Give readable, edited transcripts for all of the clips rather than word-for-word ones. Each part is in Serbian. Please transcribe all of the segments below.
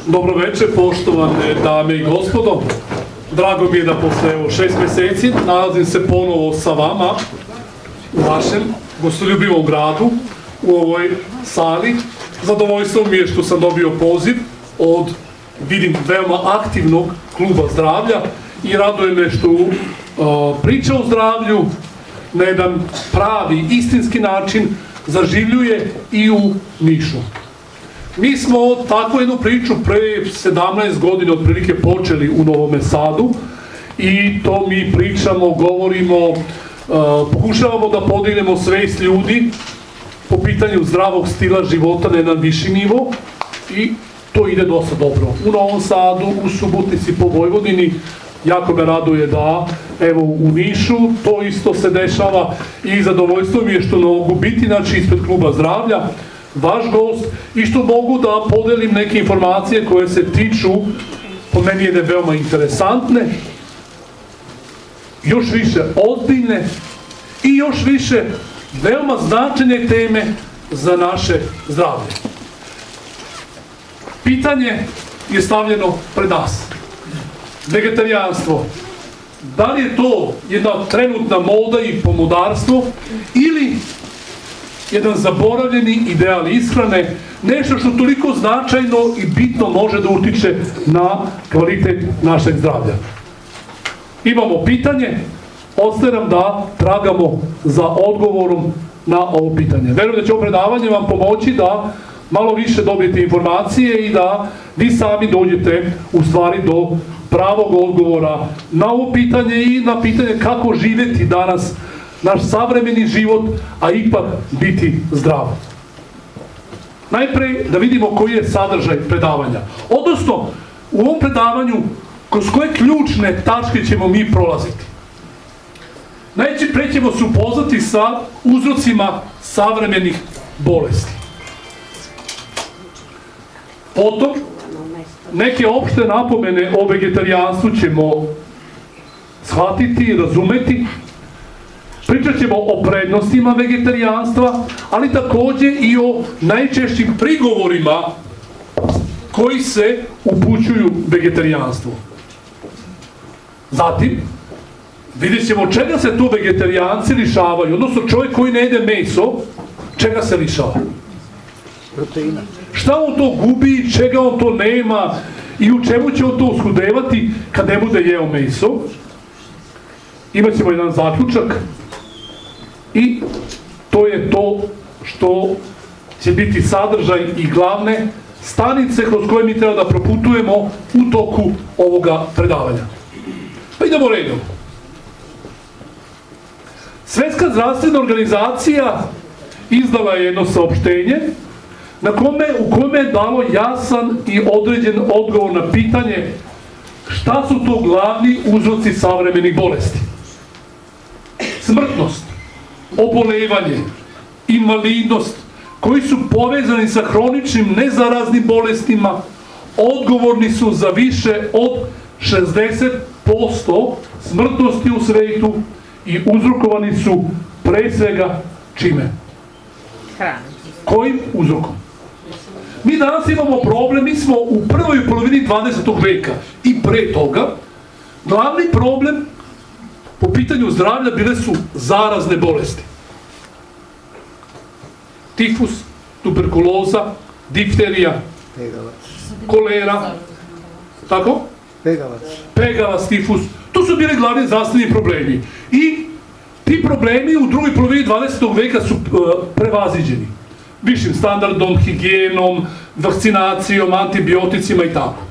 Dobro večer, poštovane dame i gospodo. Drago mi je da posle 6 meseci nalazim se ponovo sa vama u vašem gostoljubivom gradu, u ovoj sali. Zadovoljstvo mi je što sam dobio poziv od, vidim, veoma aktivnog kluba zdravlja i raduje me što priča o zdravlju na jedan pravi, istinski način zaživljuje i u Nišu. Mi smo takvu jednu priču pre 17 godina otprilike počeli u Novom Sadu i to mi pričamo, govorimo, pokušavamo da podignemo svest ljudi po pitanju zdravog stila života na jedan viši nivo i to ide dosta dobro. U Novom Sadu, u Subotici, po Vojvodini, jako me raduje da, evo u Nišu, to isto se dešava i zadovoljstvo mi je što mogu biti, znači ispred kluba zdravlja, vaš gost i što mogu da podelim neke informacije koje se tiču, po meni jedne veoma interesantne, još više ozbiljne i još više veoma značajne teme za naše zdravlje. Pitanje je stavljeno pred nas. Vegetarijanstvo. Da li je to jedna trenutna moda i pomodarstvo ili jedan zaboravljeni ideal ishrane, nešto što toliko značajno i bitno može da utiče na kvalitet našeg zdravlja? Imamo pitanje, ostaje nam da tragamo za odgovorom na ovo pitanje. Verujem da će ovo predavanje vam pomoći da malo više dobijete informacije i da vi sami dođete u stvari do pravog odgovora na ovo pitanje i na pitanje kako živjeti danas naš savremeni život, a ipak biti zdrav. Najpre da vidimo koji je sadržaj predavanja. Odnosno, u ovom predavanju kroz koje ključne tačke ćemo mi prolaziti. Najpre ćemo se upoznati sa uzrocima savremenih bolesti. Potom, neke opšte napomene o vegetarijanstvu ćemo shvatiti i razumeti. Pričat ćemo o prednostima vegetarijanstva, ali takođe i o najčešćim prigovorima koji se upućuju vegetarijanstvu. Zatim, vidjet ćemo čega se tu vegetarijanci lišavaju, odnosno čovjek koji ne jede meso, čega se lišava? Proteina. Šta on to gubi, čega on to nema i u čemu će on to uskudevati kad ne bude jeo meso? Imat ćemo jedan zaključak i to je to što će biti sadržaj i glavne stanice kroz koje mi treba da proputujemo u toku ovoga predavanja. Pa idemo redom. Svetska zdravstvena organizacija izdala je jedno saopštenje u kome je dalo jasan i određen odgovor na pitanje šta su to glavni uzroci savremenih bolesti. Smrtnost, obolevanje, invalidnost, koji su povezani sa hroničnim nezaraznim bolestima, odgovorni su za više od 60% smrtnosti u svetu i uzrokovani su pre svega čime? Kojim uzrokom? Mi danas imamo problem, mi smo u prvoj polovini 20. veka i pre toga, glavni problem po pitanju zdravlja bile su zarazne bolesti. Tifus, tuberkuloza, difterija, kolera, tako? Pegavac, tifus, to su bili glavni zdravstveni problemi. I ti problemi u drugoj polovini 20. veka su prevaziđeni. Višim standardom, higijenom, vakcinacijom, antibioticima i tako.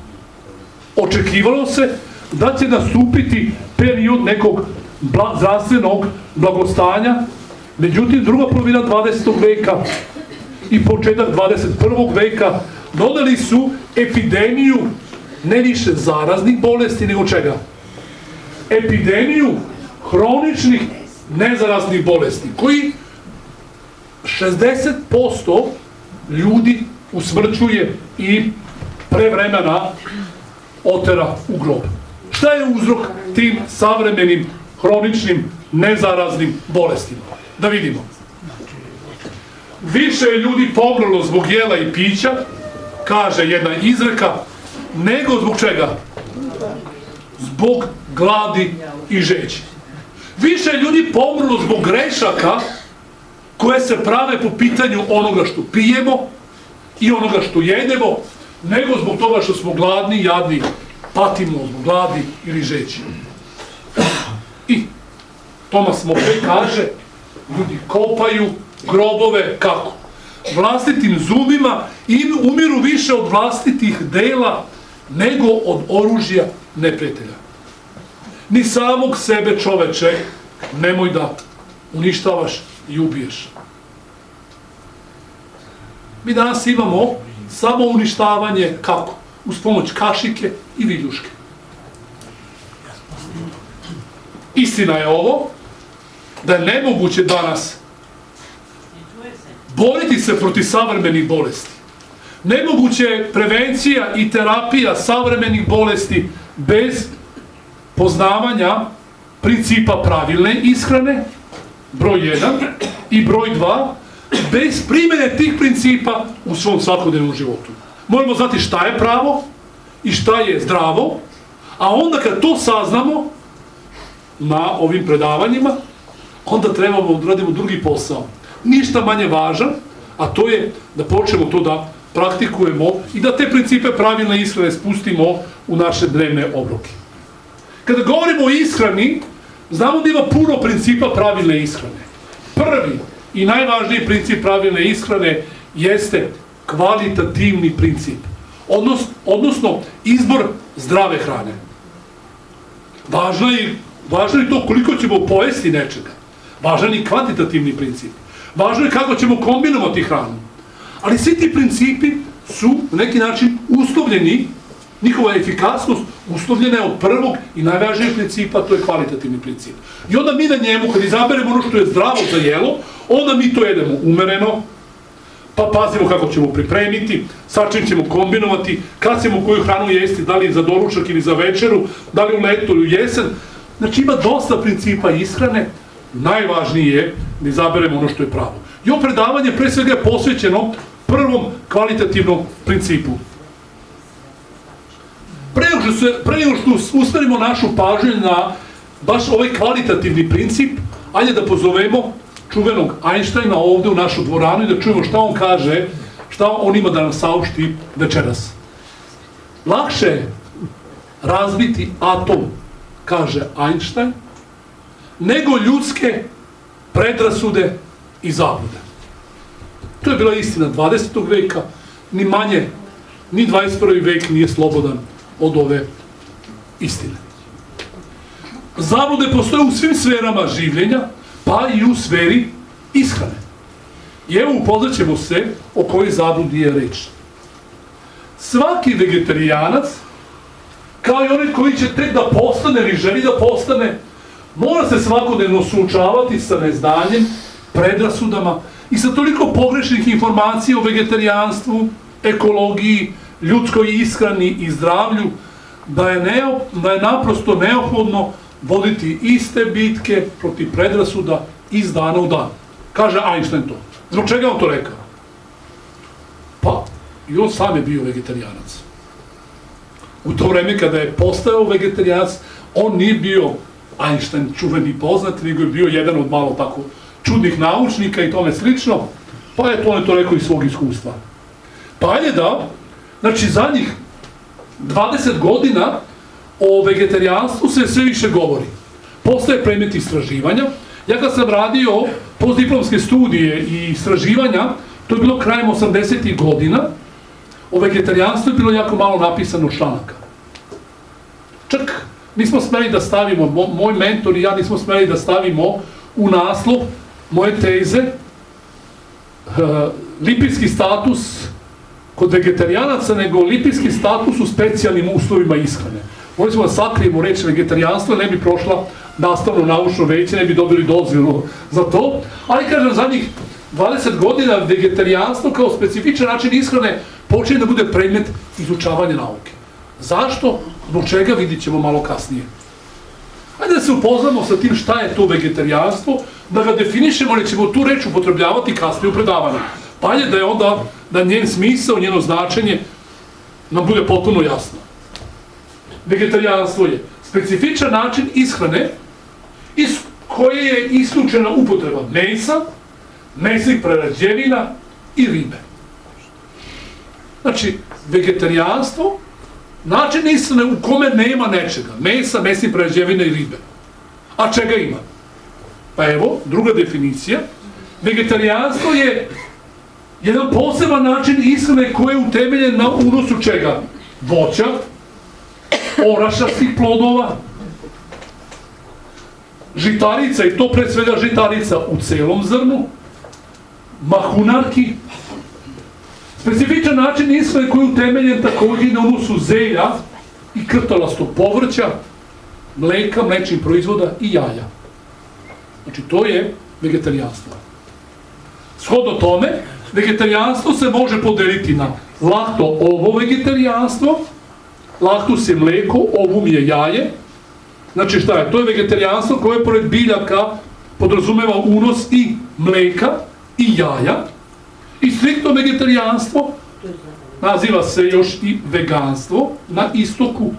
Očekivalo se da će nastupiti period nekog zdravstvenog blagostanja, međutim druga polovina 20. veka i početak 21. veka dodali su epidemiju ne više zaraznih bolesti, nego čega? Epidemiju hroničnih nezaraznih bolesti, koji 60% ljudi usmrćuje i pre vremena otera u grob. Šta je uzrok tim savremenim hroničnim nezaraznim bolestima? Da vidimo. Više je ljudi pomrlo zbog jela i pića, kaže jedna izreka, nego zbog čega? Zbog gladi i žeđi. Više ljudi pomrlo zbog grešaka koje se prave po pitanju onoga što pijemo i onoga što jedemo, nego zbog toga što smo gladni, jadni, patimo zbog gladi ili žeđi. I Tomas Mopej kaže, ljudi kopaju grobove kako? Vlastitim zubima i umiru više od vlastitih dela nego od oružja neprijatelja. Ni samog sebe, čoveče, nemoj da uništavaš i ubiješ. Mi danas imamo samo uništavanje kako? Uz pomoć kašike i viljuške. Istina je ovo, da je nemoguće danas boriti se protiv savremenih bolesti. Nemoguće je prevencija i terapija savremenih bolesti bez poznavanja principa pravilne ishrane, broj 1, i broj 2, bez primjene tih principa u svom svakodnevnom životu. Moramo znati šta je pravo i šta je zdravo, a onda kad to saznamo na ovim predavanjima, onda trebamo da radimo drugi posao. Ništa manje važan, a to je da počnemo to da praktikujemo i da te principe pravilne ishrane spustimo u naše dnevne obroke. Kada govorimo o ishrani, znamo da ima puno principa pravilne ishrane. Prvi i najvažniji princip pravilne ishrane jeste kvalitativni princip, odnosno izbor zdrave hrane. Važno je to koliko ćemo pojesti nečega. Važan je i kvantitativni princip. Važno je kako ćemo kombinovati hranu. Ali svi ti principi su na neki način uslovljeni, njihova efikasnost uslovljena od prvog i najvažnijeg principa, to je kvalitativni princip. I onda mi na njemu, kad izaberemo ono što je zdravo za jelo, onda mi to jedemo umereno, pa pazimo kako ćemo pripremiti, sa čim ćemo kombinovati, kad ćemo koju hranu jesti, da li za doručak ili za večeru, da li u leto ili u jesen. Znači ima dosta principa ishrane, najvažnije je da izaberemo ono što je pravo. I ovo predavanje pre svega je posvećeno prvom kvalitativnom principu. Pre nego što usmerimo našu pažnju na baš ovaj kvalitativni princip, ajde da pozovemo čuvenog Einsteina ovde u našu dvoranu i da čujemo šta on kaže, šta on ima da nam saopšti večeras. Lakše je razbiti atom, kaže Einstein, nego ljudske predrasude i zablude. To je bila istina 20. veka, ni manje, ni 21. vek nije slobodan od ove istine. Zablude postoje u svim sferama življenja, pa i u sferi ishrane. I evo upoznaćemo se o kojoj zabludi je reč. Svaki vegetarijanac, kao i onaj koji će tek da postane ili želi da postane, mora se svakodnevno suočavati sa neznanjem, predrasudama i sa toliko pogrešnih informacija o vegetarijanstvu, ekologiji, ljudskoj ishrani i zdravlju, da je naprosto neophodno voditi iste bitke protiv predrasuda iz dana u dan. Kaže Einstein to. Zbog čega on to rekao? Pa, i on sam je bio vegetarijanac. U to vreme kada je postao vegetarijanac, on nije bio Einstein čuveni poznat, nego je bio jedan od malo tako čudnih naučnika i tome slično, pa je to on to rekao iz svog iskustva. Pa je da, znači zadnjih 20 godina o vegetarijanstvu se sve više govori. Postaje predmet istraživanja. Ja kad sam radio postdiplomske studije i istraživanja, to je bilo krajem 80. godina, o vegetarijanstvu je bilo jako malo napisano članaka. Čak nismo smeli da stavimo, moj mentor i ja nismo smeli da stavimo u naslov moje teze lipidski status kod vegetarijanaca, nego lipidski status u specijalnim uslovima ishrane. Morali smo da sakrijemo reč vegetarijanstvo, ne bi prošla nastavno naučno veće, ne bi dobili dozvolu za to, ali kažem, zadnjih 20 godina vegetarijanstvo kao specifičan način ishrane počinje da bude predmet izučavanja nauke. Zašto? Zbog čega vidit ćemo malo kasnije. Hajde da se upoznamo sa tim šta je to vegetarijanstvo, da ga definišemo, ali ćemo tu reč upotrebljavati kasnije u predavanju. Pa je da je onda, da njen smisao, njeno značenje nam bude potpuno jasno. vegetarijanstvo je specifičan način ishrane iz koje je isključena upotreba mesa, mesnih prerađevina i ribe. Znači, vegetarijanstvo, način ishrane u kome nema nečega, mesa, mesnih prerađevina i ribe. A čega ima? Pa evo, druga definicija, vegetarijanstvo je jedan poseban način ishrane koji je utemeljen na unosu čega? Voća, orašastih plodova, žitarica, i to pre svega žitarica u celom zrnu, mahunarki, specifičan način ishrane koji je utemeljen također na unosu zelja i krtalastog povrća, mleka, mlečnih proizvoda i jaja. Znači, to je vegetarijanstvo. Shodno tome, vegetarijanstvo se može podeliti na lakto-ovo vegetarijanstvo, laktus je mleko, ovum je jaje. Znači, šta je? To je vegetarijanstvo koje pored biljaka podrazumeva unos i mleka i jaja. I striktno vegetarijanstvo naziva se još i veganstvo na istoku.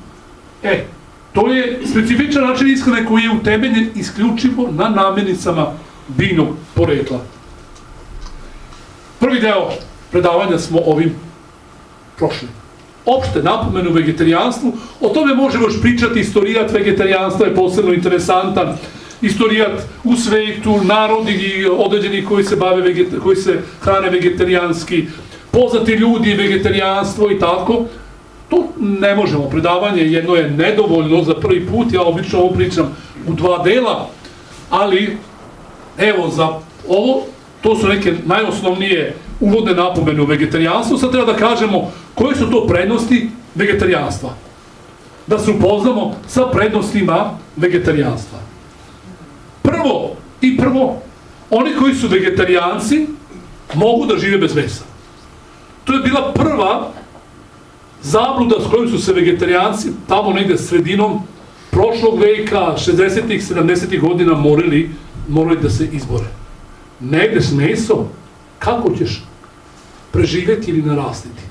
To je specifičan način ishrane koji je utemeljen isključivo na namirnicama biljnog porekla. Prvi deo predavanja smo ovim prošli. Opšte napomenu u vegetarijanstvu, o tome možemo još pričati, istorijat vegetarijanstva je posebno interesantan, istorijat u svetu, narodi i određeni koji se hrane vegetarijanski, poznati ljudi, vegetarijanstvo i tako. To ne možemo, predavanje jedno je nedovoljno za prvi put, ja obično ovo pričam u 2 dela, ali evo za ovo, to su neke najosnovnije uvodne napomene u vegetarijanstvu. Sad treba da kažemo koje su to prednosti vegetarijanstva. Da se upoznamo sa prednostima vegetarijanstva. Prvo, oni koji su vegetarijanci mogu da žive bez mesa. To je bila prva zabluda s kojom su se vegetarijanci tamo negde sredinom prošlog veka, 60-ih, 70-ih godina morali da se izbore. Negde s mesom, kako ćeš preživjeti ili narastiti?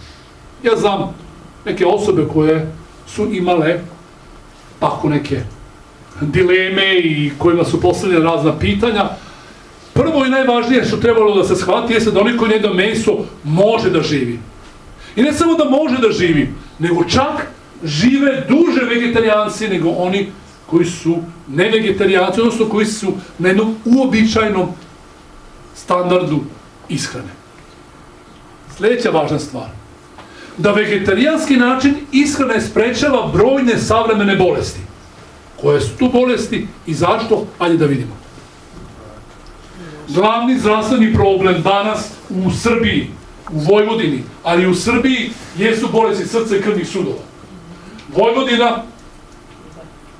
Ja znam neke osobe koje su imale tako neke dileme i kojima su postavljene razna pitanja. Prvo i najvažnije što trebalo da se shvati jeste da oni koji ne jedu meso može da živi. I ne samo da može da živi, nego čak žive duže vegetarijanci nego oni koji su nevegetarijanci, odnosno koji su na jednom uobičajnom standardu ishrane. Sljedeća važna stvar, da vegetarijanski način ishrane sprečava brojne savremene bolesti. Koje su tu bolesti i zašto? Ajde da vidimo. Glavni zdravstveni problem danas u Srbiji, u Vojvodini, ali i u Srbiji jesu bolesti srca i krvnih sudova. Vojvodina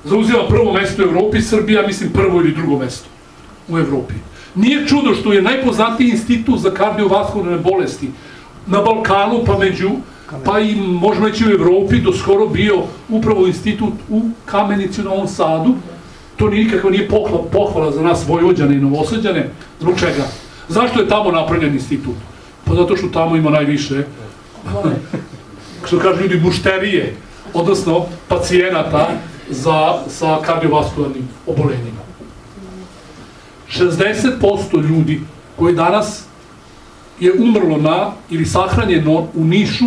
zauzima prvo mesto u Evropi, Srbija mislim prvo ili drugo mesto u Evropi. Nije čudo što je najpoznatiji institut za kardiovaskularne bolesti na Balkanu, pa i možemo reći u Evropi, do skoro bio upravo institut u Kamenici u Novom Sadu. To nikakva nije pohvala za nas Vojvođane i Novosađane. Zbog čega? Zašto je tamo napravljen institut? Pa zato što tamo ima najviše, što kažu ljudi, mušterije, odnosno pacijenata sa kardiovaskularnim obolenjima. 60% ljudi koji danas je umrlo ili sahranjeno u Nišu,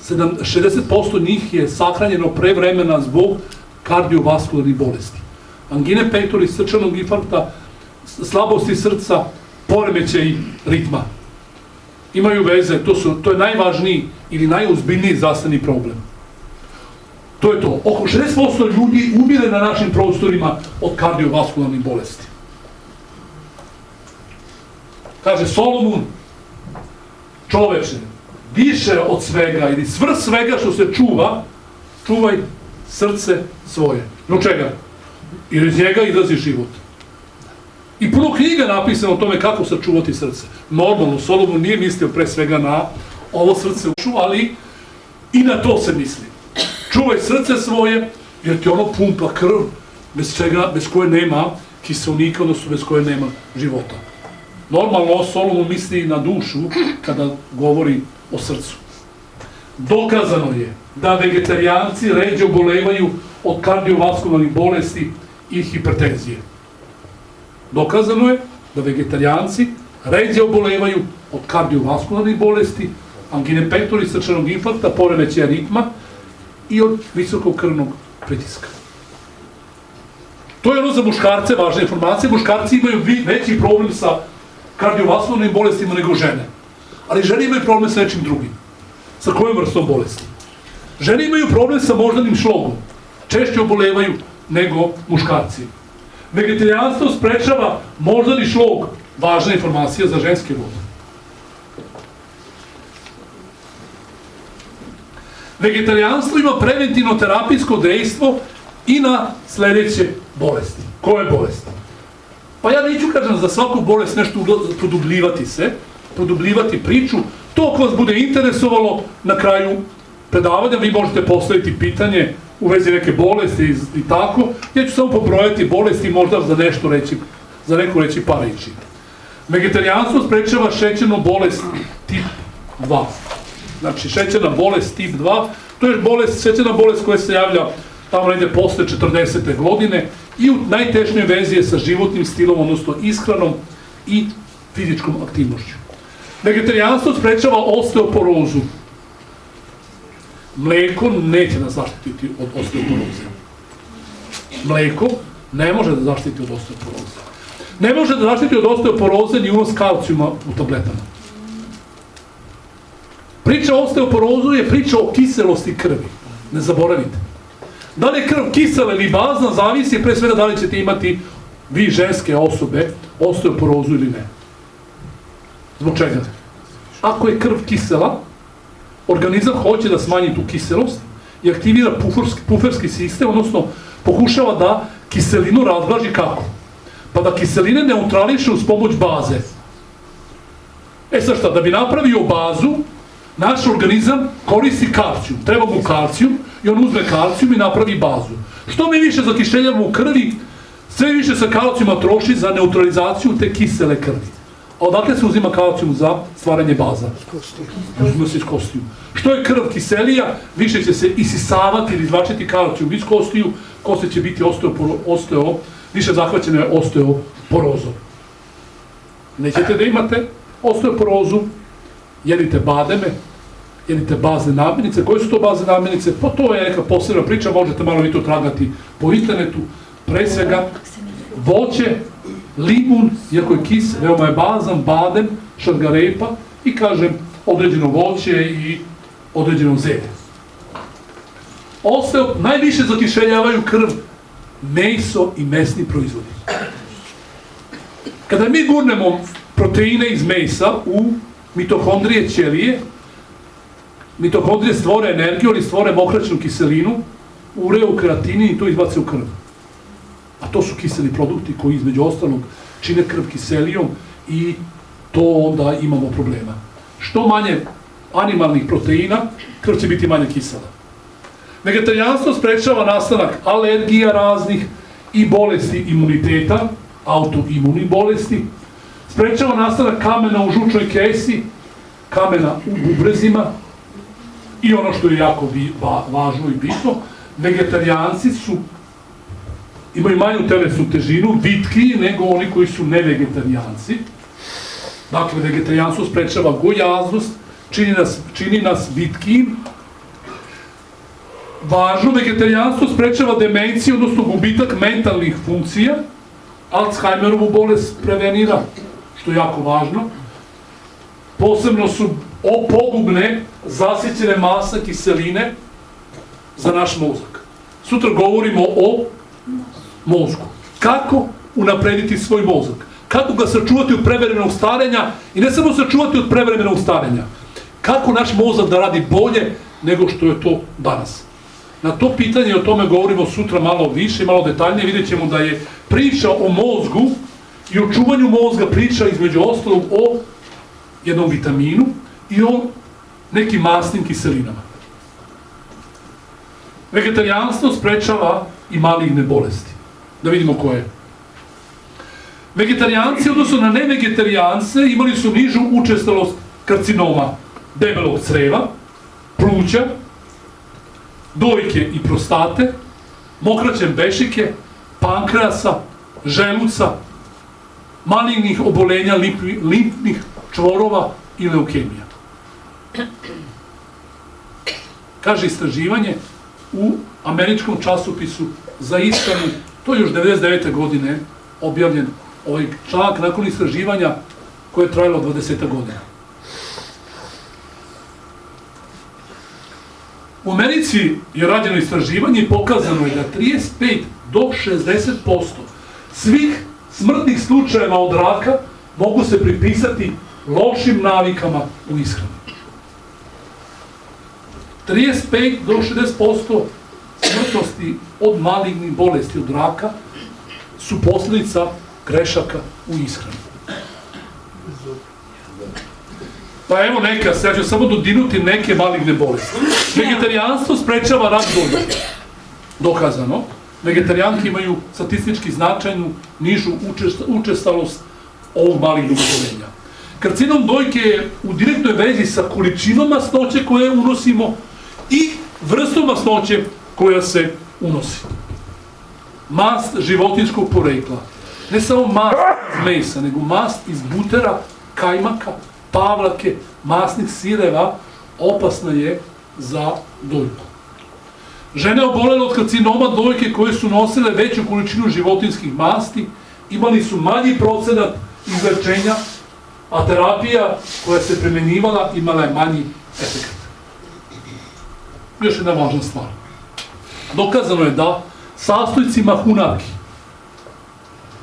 60% njih je sahranjeno pre vremena zbog kardiovaskularnih bolesti. Angine pectoris, srčanog infarkta, slabosti srca, poremećaj ritma. Imaju veze, to je najvažniji ili najozbiljniji zdravstveni problem. To je to. Oko 60% ljudi umire na našim prostorima od kardiovaskularnih bolesti. Kaže Solomon, čoveče, više od svega ili svrh svega što se čuva, čuvaj srce svoje. No čega? Jer iz njega izlazi život. I puno knjiga napisano o tome kako sačuvati srce. Normalno, Solomon nije mislio pre svega na ovo srce u ušu, ali i na to se misli. Čuvaj srce svoje, jer ti ono pumpa krv, bez koje nema kiselnika, odnosno bez koje nema života. Normalno, Solomon misli na dušu kada govori o srcu. dokazano je da vegetarijanci ređe obolevaju od kardiovaskularnih bolesti i hipertenzije. Dokazano je da vegetarijanci ređe obolevaju od kardiovaskularnih bolesti, angine pectoris, srčanog infarkta, poremećaja ritma i od visokog krvnog pritiska. To je ono za muškarce važna informacija. Muškarci imaju veći problem sa kardiovaskularnim bolestima nego žene. Ali žene imaju problem sa nečim drugim. Sa kojom vrstom bolesti? Žene imaju problem sa moždanim šlogom. Češće obolevaju nego muškarci. Vegetarijanstvo sprečava moždani šlog. Važna informacija za ženski rod. Vegetarijanstvo ima preventivno terapijsko dejstvo i na sledeće bolesti. Koje bolesti? Pa ja neću kažem za svaku bolest nešto produbljivati priču. To ako vas bude interesovalo na kraju predavanja, vi možete postaviti pitanje u vezi neke bolesti i tako. Ja ću samo pobrojati bolesti i možda za neku reći par reči. Vegetarijanstvo sprečava šećernu bolest tip 2. Znači, šećerna bolest tip 2, to je šećerna bolest koja se javlja tamo negde posle 40. godine i u najtežnoj vezi je sa životnim stilom, odnosno ishranom i fizičkom aktivnošću. Vegetarijanstvo sprečava osteoporozu. Mleko neće nas zaštititi od osteoporoze. Mleko ne može da zaštiti od osteoporoze. Ne može da zaštiti od osteoporoze ni unos kalcijuma u tabletama. Priča o osteoporozu je priča o kiselosti krvi. Ne zaboravite. Da li je krv kisela ili bazna, zavisi pre svega da li ćete imati vi ženske osobe osteoporozu ili ne. Zbog čega? Ako je krv kisela, organizam hoće da smanji tu kiselost i aktivira puferski sistem, odnosno pokušava da kiselinu razblaži kako? Pa da kiseline neutrališe uz pomoć baze. Sad šta, da bi napravio bazu, naš organizam koristi kalcijum. Treba mu kalcijum i on uzme kalcijum i napravi bazu. Što mi više zakiseljavamo u krvi, sve više se kalcijuma troši za neutralizaciju te kisele krvi. A odakle se uzima kalcijum za stvaranje baza? Uzima se iz kostiju. Što je krv kiselija, više će se isisavati ili izvlačiti kalcijum iz kostiju, kosti će biti više zahvaćene osteoporozom. Nećete da imate osteoporozu, jedite bademe, jedite bazne namirnice. Koje su to bazne namirnice? Pa to je neka posebna priča, možete malo vi to tragati po internetu. Pre svega, voće, limun, iako je kis, veoma je bazan, badem, šargarepa i, kažem, određeno voće i određeno zelje. Najviše zakiseljavaju krv meso i mesni proizvodi. Kada mi gurnemo proteine iz mesa u mitohondrije ćelije, mitohondrije stvore energiju ili stvore mokraćnu kiselinu, ureu, kreatinin i to izbace u krv. A to su kiseli produkti koji između ostalog čine krv kiselijom i to onda imamo problema. Što manje animalnih proteina, krv će biti manje kisela. Vegetarijanstvo sprečava nastanak alergija raznih i bolesti imuniteta, autoimunih bolesti, sprečava nastanak kamena u žučnoj kesi, kamena u bubrezima i ono što je jako važno i bitno, vegetarijanci imaju manju telesnu težinu, vitkiji nego oni koji su nevegetarijanci. Dakle, vegetarijanstvo sprečava gojaznost, čini nas vitkijim. Važno, vegetarijanstvo sprečava demenciju, odnosno gubitak mentalnih funkcija, Alzheimerovu bolest prevenira, što je jako važno. Posebno su pogubne zasićene masa kiseline za naš mozak. Sutra govorimo o mozgu. Kako unaprediti svoj mozak? Kako ga sačuvati od prevremenog starenja i ne samo sačuvati od prevremenog starenja. Kako naš mozak da radi bolje nego što je to danas? Na to pitanje, o tome govorimo sutra malo više, malo detaljnije, vidjet ćemo da je priča o mozgu i o čuvanju mozga priča između ostalog o jednom vitaminu i o nekim masnim kiselinama. Vegetarijanstvo sprečava i maligne bolesti. Da vidimo koje. Vegetarijanci, odnosno na nevegetarijance, imali su nižu učestalost karcinoma debelog creva, pluća, dojke i prostate, mokraće bešike, pankreasa, želuca, malignih obolenja limfnih čvorova i leukemija. Kaže istraživanje u američkom časopisu za ishranu, to je još 1999. godine objavljen ovaj članak nakon istraživanja koje je trajalo 20 godina. U Americi je rađeno istraživanje i pokazano je da 35 do 60% svih smrtnih slučajeva od raka mogu se pripisati lošim navikama u ishrani. 35 do 60% smrtnosti od malignih bolesti od raka su posljedica grešaka u ishrani. Pa evo neka, ja ću samo dodinuti neke maligne bolesti. Vegetarijanstvo sprečava rak dojke. Dokazano. Vegetarijanke imaju statistički značajnu nižu učestalost ovog malignog oboljenja. Karcinom dojke je u direktnoj vezi sa količinom masnoće koje unosimo i vrstom masnoće koja se unosi. Mast životinjskog porekla. Ne samo mast iz mesa, nego mast iz butera, kajmaka, pavlake, masnih sireva opasna je za dojku. Žene obolele od karcinoma dojke koje su nosile veću količinu životinjskih masti imali su manji procenat izlečenja, a terapija koja se primjenjivala imala je manji efekt. Još jedna važna stvar. Dokazano je da sastojci mahunarki,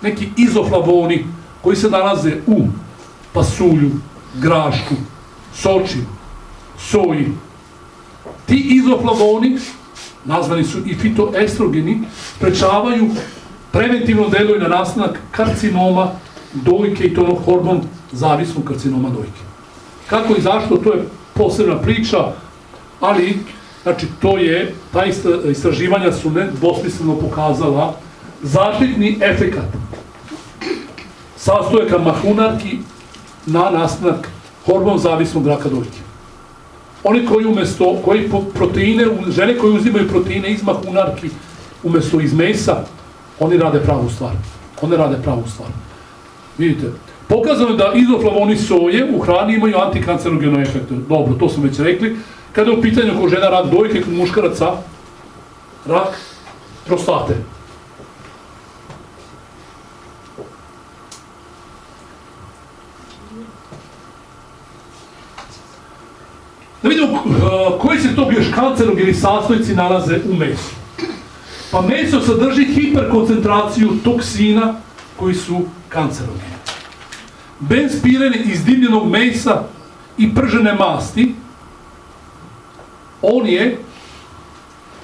neki izoflavoni koji se nalaze u pasulju, grašku, soči, soji, ti izoflavoni, nazvani su i fitoestrogeni, sprečavaju, preventivno deluju na nastanak karcinoma dojke i to hormon zavisnog karcinoma dojke. Kako i zašto, to je posebna priča, ali znači to je, ta istraživanja su nedvosmisleno pokazala zaštitni efekat sastojaka mahunarki na nastanak hormon zavisnog raka dojke. Oni koji proteine, žene koje uzimaju proteine iz mahunarki umjesto iz mesa, oni rade pravu stvar. One rade pravu stvar. Vidite, pokazano je da izoflavoni soje u hrani imaju antikancerogene efekte. Dobro, to smo već rekli. Kada je u pitanju kod žena rak dojke, kod muškaraca rak prostate. Da vidimo koji se to još kancerogeni sastojci nalaze u mesu. Pa meso sadrži hiperkoncentraciju toksina koji su kancerogeni. Benzpiren iz dimljenog mesa i pržene masti, on je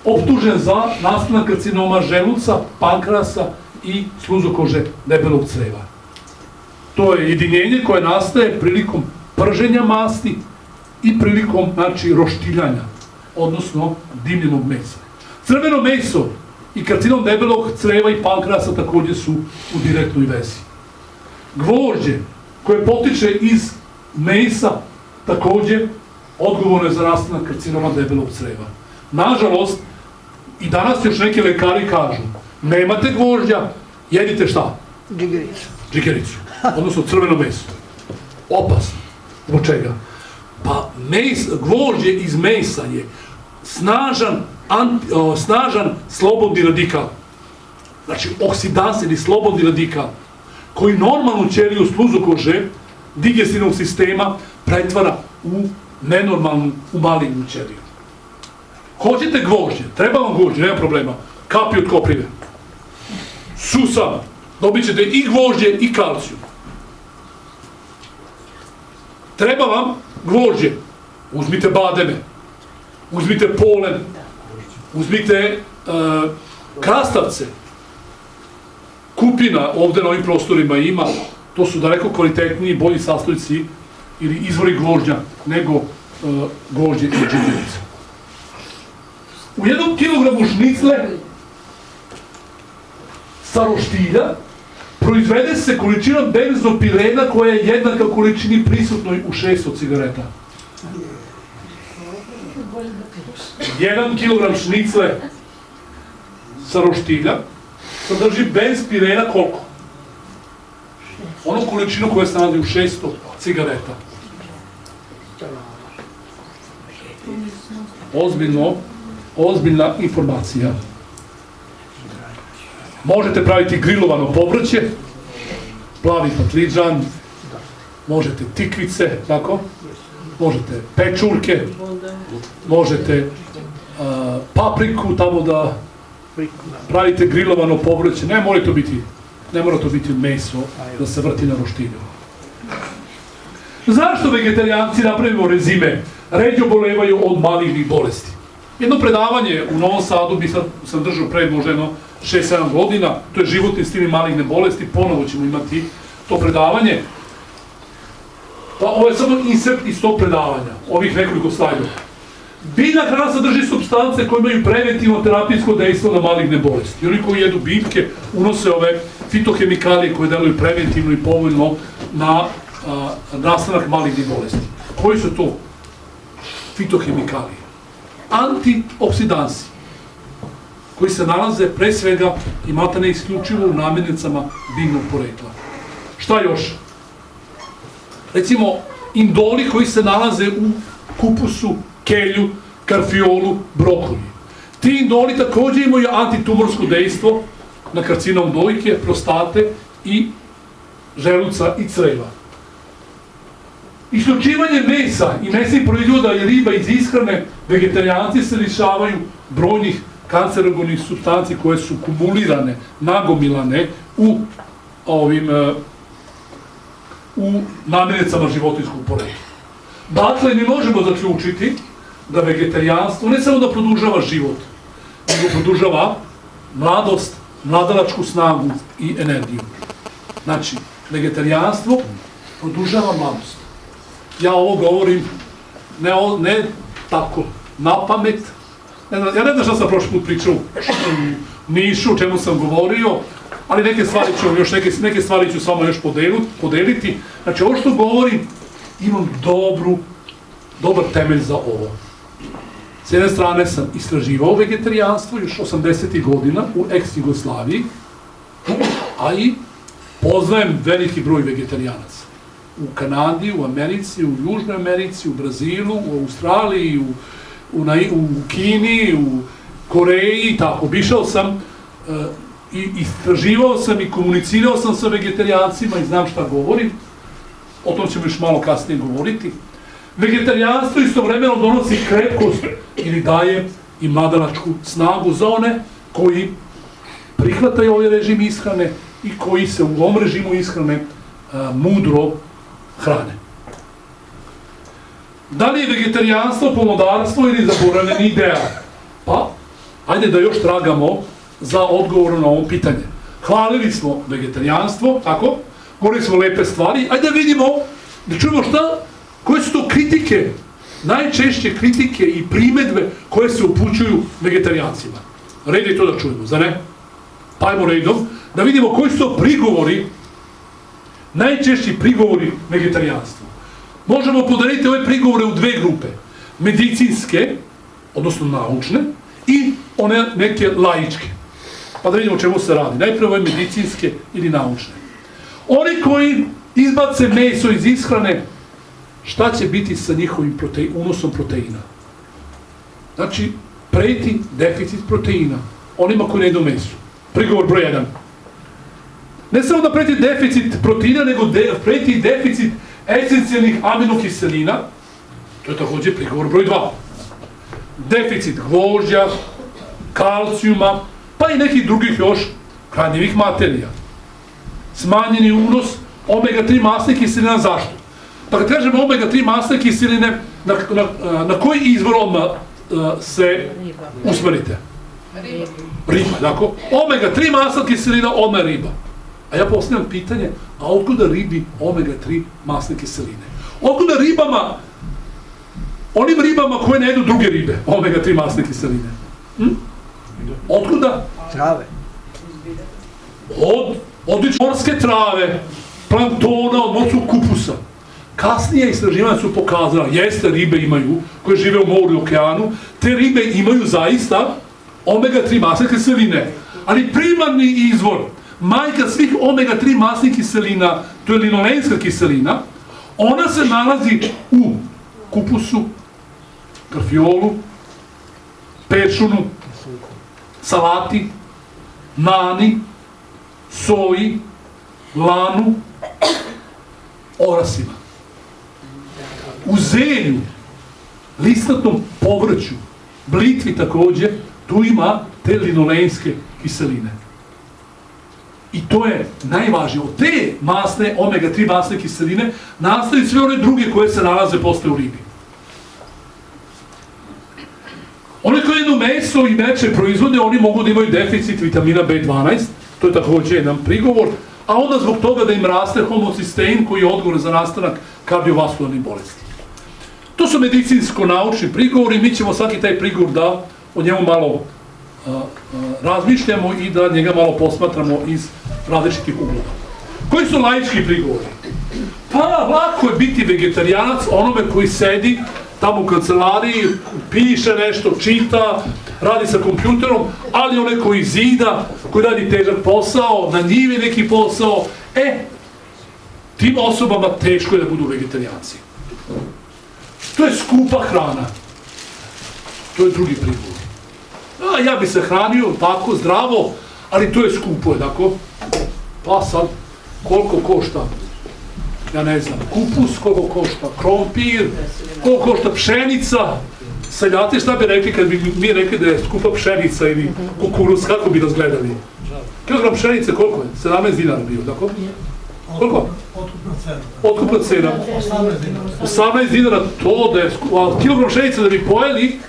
optužen za nastanak karcinoma želuca, pankreasa i sluzokože debelog creva. To je jedinjenje koje nastaje prilikom prženja masti i prilikom, znači, roštiljanja, odnosno dimljenog mesa. Crveno meso i karcinom debelog creva i pankreasa također su u direktnoj vezi. Gvožđe, koje potiče iz mesa, također odgovorno je za nastanak karcinoma debelog creva. Nažalost, i danas još neki lekari kažu, nemate gvožđa, jedite šta? Džigericu. Džigericu, odnosno crveno meso. Opasno. Zbog čega? Pa gvožđe iz mesa je snažan slobodni radikal. Znači, oksidans ili slobodni radikal, koji normalnu ćeliju sluzokože digestivnog sistema pretvara u nenormalnu, u malignu ćeliju. Hoćete gvožđe, treba vam gvožđe, nema problema, kapi od koprive. Susam, dobit ćete i gvožđe i kalcijum. Treba vam gvožđe, uzmite bademe, uzmite polen, uzmite krastavce, kupina, ovdje na ovim prostorima ima, to su daleko kvalitetniji i bolji sastojci ili izvori gvožđa nego gvožđe i džigerice. U 1 kilogramu šnicle sa roštilja proizvede se količina benzopirena koja je jednaka količini prisutnoj u 600 cigareta. 1 kg šnicle sa roštilja sadrži bez pirena koliko? Onu količinu koja se nalazi u 600 cigareta. Ozbiljna informacija. Možete praviti grilovano povrće, plavi patliđan, možete tikvice, tako? Možete pečurke, možete papriku tamo da pravite grilovano povrće. Ne mora to biti meso da se vrti na roštilju. Zašto vegetarijanci, napravimo rezime, ređe obolevaju od malignih bolesti? Jedno predavanje u Novom Sadu sam držao pred možda 6-7 godina, to je životni stil i maligne bolesti, ponovo ćemo imati to predavanje. Pa ovo je samo insert iz tog predavanja, ovih nekoliko slajdova. Biljna hrana sadrži supstance koje imaju preventivno terapijsko dejstvo na maligne bolesti. I oni koji jedu biljke unose ove fitohemikalije koje deluju preventivno i povoljno na nastanak malignih bolesti. Koji su to fitohemikalije? Antioksidansi, koji se nalaze pre svega i maltene isključivo u namirnicama biljnog porekla. Šta još? Recimo, indoli koji se nalaze u kupusu, kelju, karfiolu, brokoli. Ti indoli takođe imaju antitumorsko dejstvo na karcinom dojke, prostate i želuca i creva. Isključivanje mesa i mesnih proizvoda i riba iz ishrane, vegetarijanci se lišavaju brojnih kancerogenih supstanci koje su kumulirane, nagomilane u namirnicama životinjskog porekla. Dakle, mi možemo zaključiti da vegetarijanstvo ne samo da produžava život, nego produžava mladost, mladalačku snagu i energiju. Znači, vegetarijanstvo produžava mladost. Ja ovo govorim ne tako, na pamet. Ja ne znam šta sam prošli put pričao u Nišu, o čemu sam govorio, ali neke stvari ću samo još podeliti. Znači, ovo što govorim, imam dobar temelj za ovo. S jedne strane sam istraživao vegetarijanstvo još 80. godina u ex-Jugoslaviji, a i poznajem veliki broj vegetarijanaca. U Kanadi, u Americi, u Južnoj Americi, u Brazilu, u Australiji, u Kini, u Koreji i tako. Obišao sam i istraživao sam i komunicirao sam sa vegetarijancima i znam šta govorim. O tom ćemo još malo kasnije govoriti. Vegetarijanstvo istovremeno donosi krepkost ili daje i mladalačku snagu za one koji prihvataju ovaj režim ishrane i koji se u ovom režimu ishrane mudro hrane. Da li je vegetarijanstvo pomodarstvo ili zaboravljeni ideal? Pa, ajde da još tragamo za odgovor na ovo pitanje. Hvalili smo vegetarijanstvo, tako? Govorili smo lepe stvari, ajde da vidimo, da čujemo koje su to kritike, najčešće kritike i primedbe koje se upućuju vegetarijancima. Red je to da čujemo, zar ne? Pa ajmo redom, da vidimo koji su to prigovori, najčešći prigovori vegetarijanstvu. Možemo podeliti ove prigovore u dve grupe. Medicinske, odnosno naučne, i one neke laičke. Pa da vidimo o čemu se radi. Najprve ove medicinske ili naučne. Oni koji izbace meso iz ishrane, šta će biti sa njihovim unosom proteina? Znači, preti deficit proteina onima koji ne jedu meso. Prigovor broj 1. Ne samo da preti deficit proteina, nego preti deficit esencijalnih aminokiselina, to je takođe prigovor broj 2. Deficit gvožđa, kalcijuma, pa i nekih drugih još hranjivih materija. Smanjeni unos omega-3 masne kiseline, zašto? Pa kad kažemo omega-3 masne kiseline, na koji izvor odmah se usmerite? Riba, tako? Omega-3 masna kiselina, odmah riba. A ja postavljam pitanje, a otkuda ribi omega-3 masne kiseline? Otkuda onim ribama koje ne jedu druge ribe, omega-3 masne kiseline? Otkuda? Trave. Od morske trave, planktona, od morskog kupusa. Kasnije istraživanja su pokazala, jeste, ribe imaju, koje žive u moru i okeanu, te ribe imaju zaista omega-3 masne kiseline. Ali primarni izvor, majka svih omega-3 masnih kiselina, to je linolenska kiselina, ona se nalazi u kupusu, karfiolu, peršunu, salati, nani, soji, lanu, orasima. U zelju, listnatom povrću, blitvi takođe, tu ima te linolenske kiseline. I to je najvažnije. Od te masne, omega-3 masne kiseline, nastaju sve one druge koje se nalaze posle u ribi. One koje jedno meso i meče proizvode, oni mogu da imaju deficit vitamina B12, to je takođe jedan prigovor, a onda zbog toga da im raste homocistein koji je odgovoran za nastanak kardiovaskularnih bolesti. To su medicinsko-naučni prigovori, mi ćemo svaki taj prigovor da o njemu malo razmišljamo i da njega malo posmatramo iz različitih uglova. Koji su laički prigovori? Pa lako je biti vegetarijanac onome koji sedi tamo u kancelariji, piše nešto, čita, radi sa kompjuterom, ali onaj koji zida, koji radi težak posao, na njivi neki posao, tim osobama teško je da budu vegetarijanci. To je skupa hrana. To je drugi prigovor. Ja bi se hranio tako, zdravo, ali to je skupo, je tako? Pa sad, koliko košta? Ja ne znam, kupus, koliko košta krompir, koliko košta pšenica. Seljaci šta bi rekli kad bi mi rekli da je skupa pšenica ili kukuruz, kako bi nas gledali? Kilogram pšenice koliko je? 17 dinara bio, tako? Koliko? Otkupna cena. 18 dinara, to da je skupa. Kilogram pšenice da bi pojeli,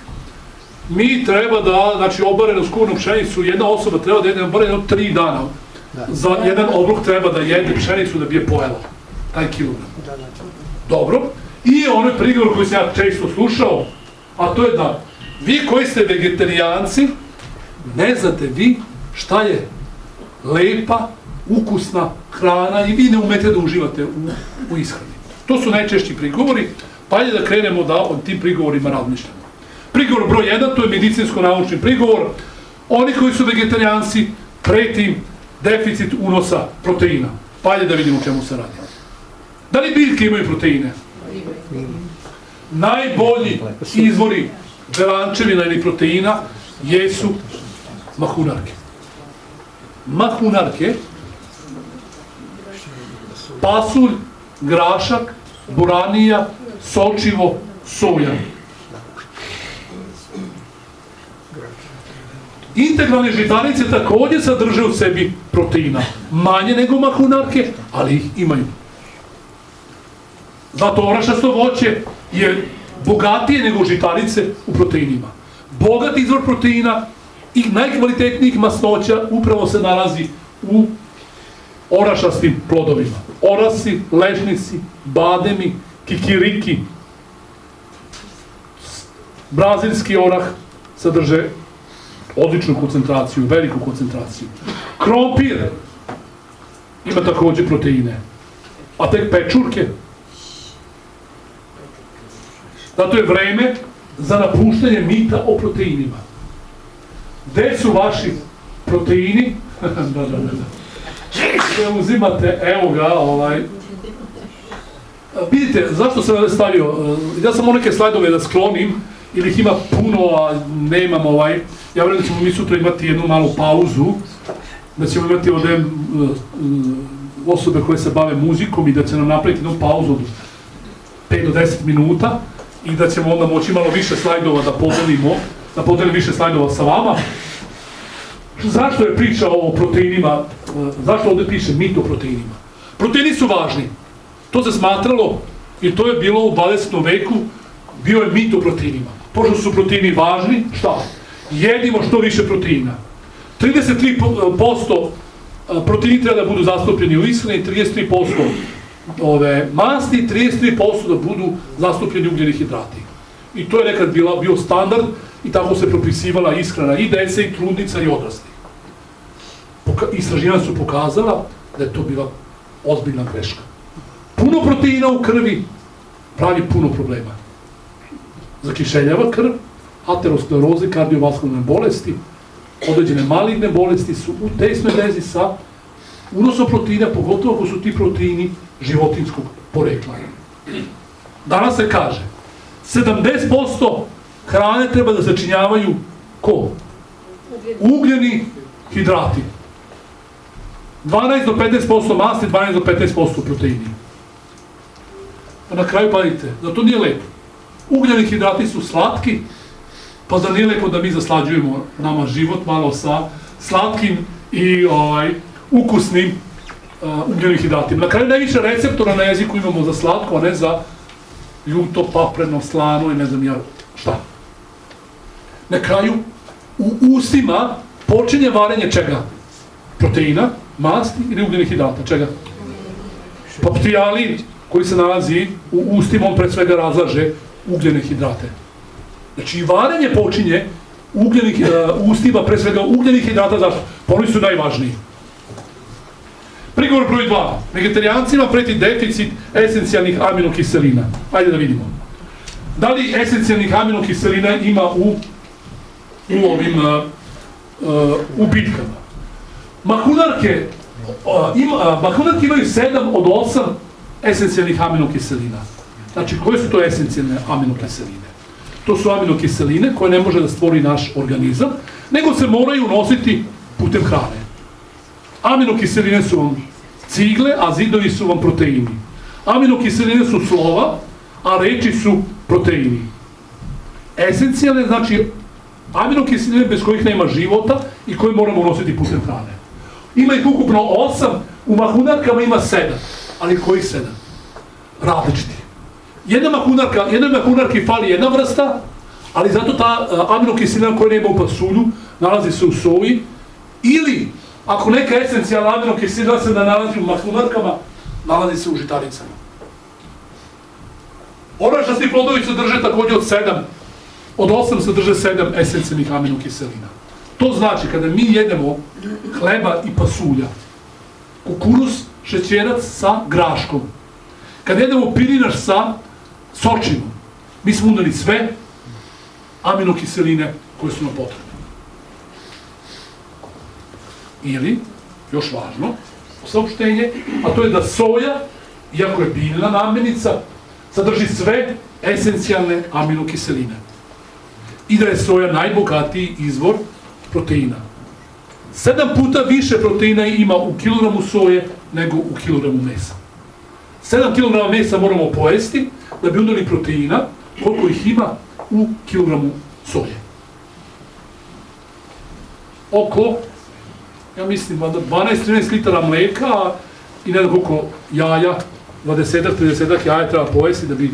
mi treba da, znači obarenu skuvanu pšenicu, jedna osoba treba da jede obarenu 3 dana. Za jedan obrok treba da jede pšenicu da bi je pojela. Taj kilogram. Dobro. I onaj prigovor koji sam ja često slušao, a to je da vi koji ste vegetarijanci, ne znate vi šta je lepa, ukusna hrana i vi ne umete da uživate u ishrani. To su najčešći prigovori, pa je da krenemo da o tim prigovorima razmišljamo. Prigovor broj 1, to je medicinsko-naučni prigovor. Oni koji su vegetarijanci, preti im deficit unosa proteina. Pa je da vidimo o čemu se radi. Da li biljke imaju proteine? Najbolji izvori belančevina ili proteina jesu mahunarke. Mahunarke, pasulj, grašak, boranija, sočivo, soja. Integralne žitarice takođe sadrže u sebi proteina. Manje nego mahunarke, ali ih imaju. Zato orašasto voće je bogatije nego žitarice u proteinima. Bogat izvor proteina i najkvalitetnijih masnoća upravo se nalazi u orašastim plodovima. Orasi, lešnici, bademi, kikiriki, brazilski orah sadrže odličnu koncentraciju, veliku koncentraciju. Krompir ima takođe proteine, a tek pečurke. Zato je vreme za napuštanje mita o proteinima. Gde su vaši proteini? Sve uzimate, evo ga, Vidite, zašto sam stavio? Ja sam neke slajdove da sklonim, ili ih ima puno, a nemam Ja vjerujem da ćemo mi sutra imati jednu malu pauzu, da ćemo imati ovde osobe koje se bave muzikom i da će nam napraviti jednu pauzu od 5 do 10 minuta i da ćemo onda moći malo više slajdova da podelim više slajdova sa vama. Zašto je priča o proteinima, zašto ovde piše mit o proteinima? Proteini su važni. To se smatralo i to je bilo u 20. veku, bio je mit o proteinima. Pošto su proteini važni, šta? Jedimo što više proteina. 33% proteini treba da budu zastupljeni u ishrani, 33% masti, 33% da budu zastupljeni ugljeni hidrati. I to je nekad bio standard i tako se propisivala ishrana i dece, i trudnica, i odraslih. Istraživanja su pokazala da je to bila ozbiljna greška. Puno proteina u krvi pravi puno problema. Zakišeljava krv, ateroskleroze, kardiovaskularne bolesti, određene maligne bolesti su u tesnoj vezi sa unosom proteina, pogotovo ako su ti proteini životinskog porekla. Danas se kaže, 70% hrane treba da začinjavaju ko? Ugljeni hidrati. 12 do 15% masti, 12 do 15% proteini. Pa na kraju pazite, da to nije lepo. Ugljeni hidrati su slatki, pa zar nije lepo da mi zaslađujemo nama život malo sa slatkim i ukusnim ugljenim hidratima. Na kraju najviše receptora na jeziku imamo za slatko, a ne za ljuto, papreno, slano i ne znam ja šta. Na kraju, u ustima počinje varenje čega? Proteina, masti ili ugljenih hidrata, čega? Pa ptijalin koji se nalazi u ustima, on pre svega razlaže ugljene hidrate. Znači, varenje počinje u ustima, pre svega ugljenih hidrata, zašto? Pa oni su najvažniji. Prigovor broj 2. Vegetarijancima preti deficit esencijalnih aminokiselina. Ajde da vidimo. Da li esencijalnih aminokiselina ima u biljkama? Mahunarke imaju 7 od 8 esencijalnih aminokiselina. Znači, koje su to esencijalne aminokiseline? To su aminokiseline koje ne može da stvori naš organizam, nego se moraju unositi putem hrane. Aminokiseline su vam cigle, a zidovi su vam proteini. Aminokiseline su slova, a reči su proteini. Esencijalne, znači, aminokiseline bez kojih nema života i koje moramo unositi putem hrane. Ima ih ukupno 8, u mahunarkama ima 7. Ali kojih 7? Različiti. Jednoj mahunarki fali jedna vrsta, ali zato ta aminokiselina koja nema u pasulju nalazi se u soji, ili ako neka esencijalna aminokiselina se nalazi u mahunarkama, nalazi se u žitaricama. Orašasti plodovi sadrže takođe od 8 sadrže 7 esencijalnih aminokiselina. To znači, kada mi jedemo hleba i pasulja, kukuruz, šećerac sa graškom, kada jedemo pirinaš sa sočinom, mi smo uneli sve aminokiseline koje su nam potrebne. Ili, još važno, saopštenje, a to je da soja, iako je biljna namirnica, sadrži sve esencijalne aminokiseline. I da je soja najbogatiji izvor proteina. 7 puta više proteina ima u kilogramu soje nego u kilogramu mesa. 7 kilograma mesa moramo pojesti da bi uneli proteina koliko ih ima u kilogramu soje. Oko, ja mislim, 12-13 litara mleka i ne znam koliko jaja, 20-30 jaja treba pojesti da bi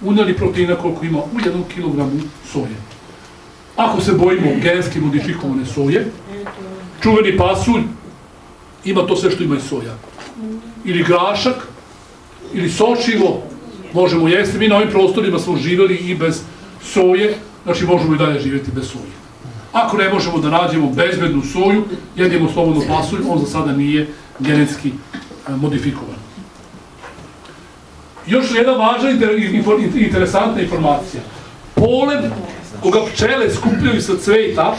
uneli proteina koliko ima u 1 kilogramu soje. Ako se bojimo genski modifikovane soje, čuveni pasulj ima to sve što ima i soja. Ili grašak, ili sočivo, možemo jesti. Mi na ovim prostorima smo živjeli i bez soje, znači možemo i dalje živjeti bez soje. Ako ne možemo da nađemo bezbednu soju, jedemo slobodno pasulj, on za sada nije genetski modifikovan. Još jedna važna i interesantna informacija. Polen koga pčele skupljaju sa cveta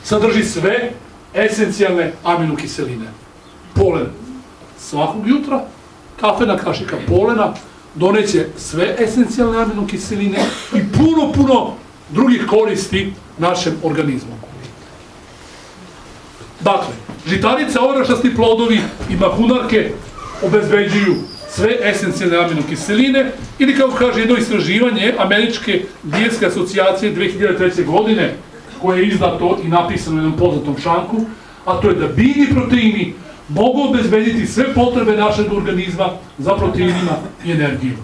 sadrži sve esencijalne aminokiseline. Polen svakog jutra, kafena kašika polena doneće sve esencijalne aminokiseline i puno drugih koristi našem organizmu. Dakle, žitarice, orašasti plodovi i mahunarke obezbeđuju sve esencijalne aminokiseline, ili kao kaže jedno istraživanje Američke dijetske asocijacije 2003. godine, koje je izdato i napisano u jednom poznatom članku, a to je da biljni proteini mogu obezbediti sve potrebe našeg organizma za proteinima i energiju.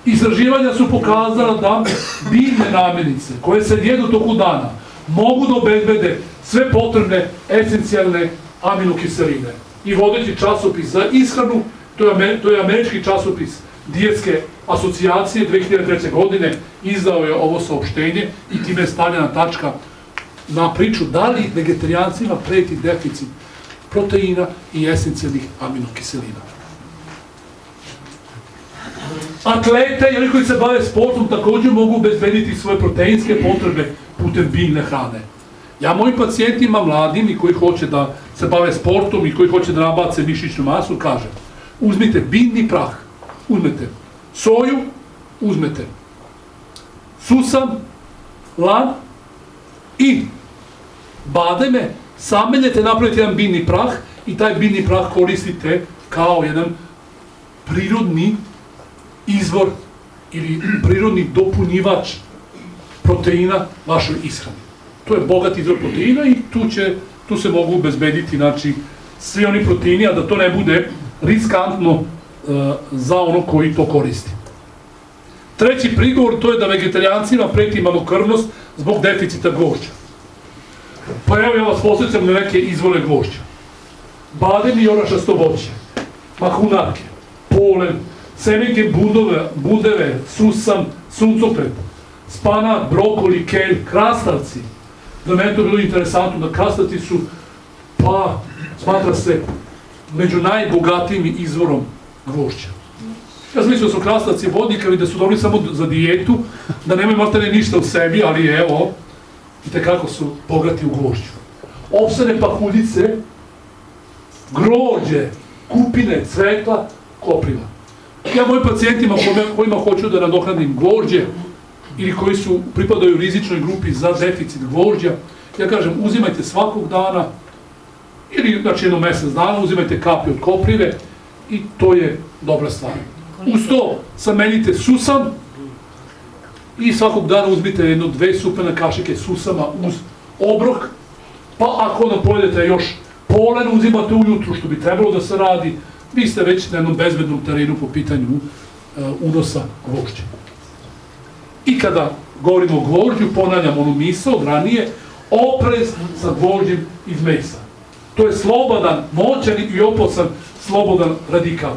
Istraživanja su pokazala da biljne namirnice koje se jedu toku dana mogu da obezbede sve potrebne esencijalne aminokiseline. I vodeći časopis za ishranu, to je američki časopis Dijetske asocijacije 2003. godine, izdao je ovo saopštenje i time je stavljena tačka na priču da li vegetarijancima preti deficit proteina i esencijalnih aminokiselina. Atlete i oni koji se bave sportom također mogu obezbediti svoje proteinske potrebe putem biljne hrane. Ja mojim pacijentima, mladim i koji hoće da se bave sportom i koji hoće da nabace mišićnu masu, kažem, uzmite biljni prah, uzmete soju, uzmete susam, lan i bademe, sameljete, napravite jedan biljni prah i taj biljni prah koristite kao jedan prirodni izvor ili prirodni dopunjivač proteina vašoj ishrani. To je bogat izvor proteina i tu se mogu obezbediti, znači, svi oni proteini, a da to ne bude riskantno za ono koji to koristi. Treći prigovor, to je da vegetarijancima preti malokrvnost zbog deficita gvožđa. Pa evo ja vas posjećam na neke izvore gvožđa. Badem i orašasto voće, mahunarke, polen, semenke budeve, susam, suncopret, spanat, brokoli, kelj, krastavci. Za mene to je bilo interesantno da krastavci su, pa smatra se, među najbogatijim izvorom gvožđa. Ja sam mislio da su krastavci vodnikavi, da su dobri samo za dijetu, da nemaju maltene ništa u sebi, ali evo, vidite kako su bogati u gvožđu. Opsane pahuljice, grožđe, kupine, cvetla, kopriva. Ja mojim pacijentima kojima hoću da nadoknadim gvožđe ili koji pripadaju rizičnoj grupi za deficit gvožđa, ja kažem uzimajte svakog dana ili znači jedno mesec dana, uzimajte kapi od koprive i to je dobra stvar. Uz to samenjite susam i svakog dana uzmite 1-2 supene kašike susama uz obrok, pa ako onda pojedete još polen, uzimate ujutru što bi trebalo da se radi, vi ste već na jednom bezbednom terenu po pitanju unosa gvožđa. I kada govorimo o gvožđu, ponavljam onu misao od ranije, oprez sa gvožđem iz mesa. To je slobodan, moćan i opasan slobodan radikal.